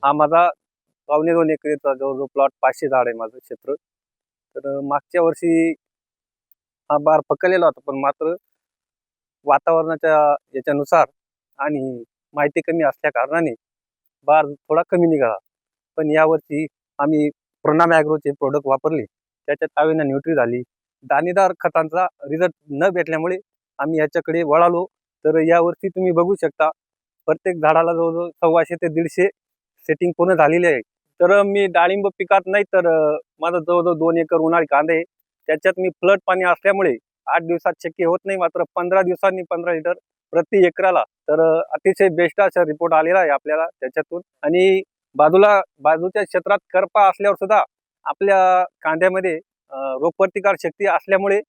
हा माझा 2.25 एकरचा जो प्लॉट 500 झाड आहे माझं क्षेत्र. तर मागच्या वर्षी हा बार पकडलेला होता, पण मात्र वातावरणाच्या याच्यानुसार आणि माहिती कमी असल्या कारणाने बार थोडा कमी निघाला. पण यावर्षी आम्ही प्रणाम ॲग्रोचे प्रॉडक्ट वापरले. त्याच्यात हवेना न्यूट्री झाली. दाणेदार खतांचा रिझल्ट न भेटल्यामुळे आम्ही याच्याकडे वळालो. तर यावर्षी तुम्ही बघू शकता, प्रत्येक झाडाला जवळ-जवळ 125 ते 150 सेटिंग पूर्ण झालेली आहे. तर मी डाळिंब पिकात नाही तर माझं जवळ-जवळ 2 एकर उन्हाळी कांदे आहे. त्याच्यात मी फ्लड पाणी असल्यामुळे 8 दिवसात शक्य होत नाही, मात्र 15 दिवसांनी 15 लिटर प्रति एकराला. तर अतिशय बेस्ट असा रिपोर्ट आलेला आहे आपल्याला त्याच्यातून. आणि बाजूच्या क्षेत्रात करपा असल्यावर सुद्धा आपल्या कांद्यामध्ये रोगप्रतिकार शक्ती असल्यामुळे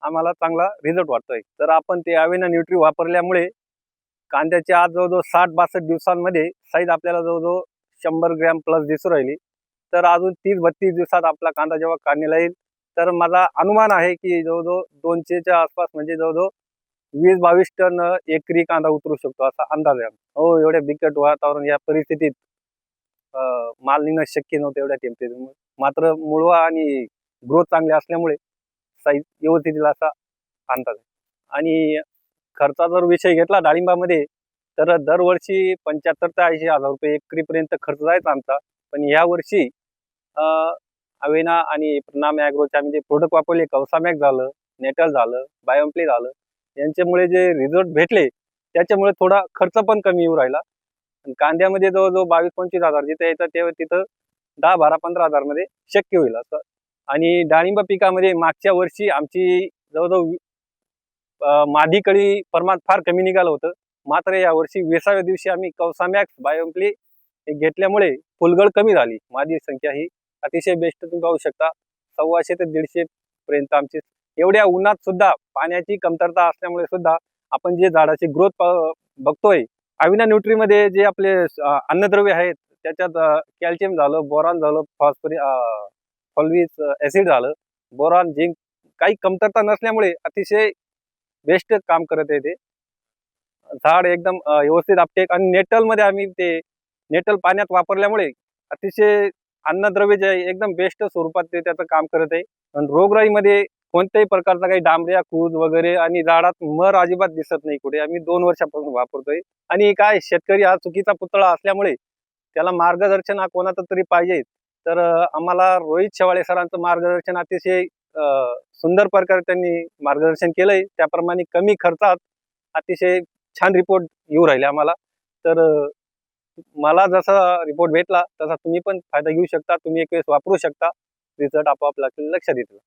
आम्हाला चांगला रिझल्ट वाटतोय. तर आपण ते अवेना न्यूट्री वापरल्यामुळे कांद्याची आज जवळ-जवळ 60-62 दिवसांमध्ये साईज आपल्याला जवळ-जवळ 100 ग्रॅम प्लस दिसून राहिली. तर अजून 30-32 दिवसात आपला कांदा जेव्हा काढणीला येईल, तर माझा अनुमान आहे की जवळ-जवळ 200च्या आसपास, म्हणजे जवळ-जवळ 20-22 टन एकरी कांदा उतरू शकतो असा अंदाज आहे. हो, एवढ्या बिकट वातावरण या परिस्थितीत माल निघणं शक्य नव्हतं एवढ्या टेम्परेचरमुळे. मात्र मुळवा आणि ग्रोथ चांगले असल्यामुळे साईज व्यवस्थित येईल असा अंदाज आहे. आणि खर्चाचा जर विषय घेतला डाळिंबामध्ये, तर दरवर्षी 75 ते 80 हजार रुपये एकरीपर्यंत खर्च जायचा आमचा. पण यावर्षी अ, अवेना आणि प्रणाम ॲग्रोचे आम्ही जे प्रोडक्ट वापरले, कवसामॅक्स झालं, नेटल झालं, बायोम्प्ले झालं, यांच्यामुळे जे रिझल्ट भेटले, त्याच्यामुळे थोडा खर्च पण कमी येऊ राहिला. आणि कांद्यामध्ये जवळ-जवळ 22-25 हजार जिथे येतं ते तिथं 10, 12, 15 हजार मध्ये शक्य होईल असं. आणि डाळिंब पिकामध्ये मागच्या वर्षी आमची जवळ-जवळ मादी कळी प्रमाण फार कमी निघालं होतं. मात्र यावर्षी 20व्या दिवशी आम्ही कवसामॅक्स, बायोम्प्ले हे घेतल्यामुळे फुलगळ कमी झाली. मादी संख्या ही अतिशय बेस्ट तुम्ही पाहू शकता. 125 ते 150 पर्यंत आमची, एवढ्या उन्हात सुद्धा पाण्याची कमतरता असल्यामुळे सुद्धा आपण जे झाडाची ग्रोथ बघतोय, अविना न्यूट्रीमध्ये जे आपले अन्नद्रव्य आहेत, त्याच्यात कॅल्शियम झालं, बोरॉन झालं, फॉस्फरिक ॲसिड झालं, बोरॉन, झिंक काही कमतरता नसल्यामुळे अतिशय बेस्ट काम करत आहे ते. झाड एकदम व्यवस्थित अपटेक. आणि नेटलमध्ये आम्ही ते नेटल पाण्यात वापरल्यामुळे अतिशय अन्नद्रव्य जे आहे एकदम बेस्ट स्वरूपात ते त्याचं काम करत आहे. आणि रोगराईमध्ये कोणत्याही प्रकारचा काही डांबऱ्या, कूज वगैरे आणि झाडात मर अजिबात दिसत नाही कुठे. आम्ही 2 वर्षापासून वापरतोय. आणि काय, शेतकरी हा चुकीचा पुतळा असल्यामुळे त्याला मार्गदर्शन हा कोणाचं तरी पाहिजे. तर आम्हाला रोहित शेवाळे सरांचं मार्गदर्शन अतिशय सुंदर प्रकारे त्यांनी मार्गदर्शन केलंय. त्याप्रमाणे कमी खर्चात अतिशय छान रिपोर्ट येऊ राहिले आम्हाला. तर मला जसा रिपोर्ट भेटला तसा तुम्ही पण फायदा घेऊ शकता. तुम्ही एक वेळेस वापरू शकता. रिझल्ट आपोआप लक्षात येतील.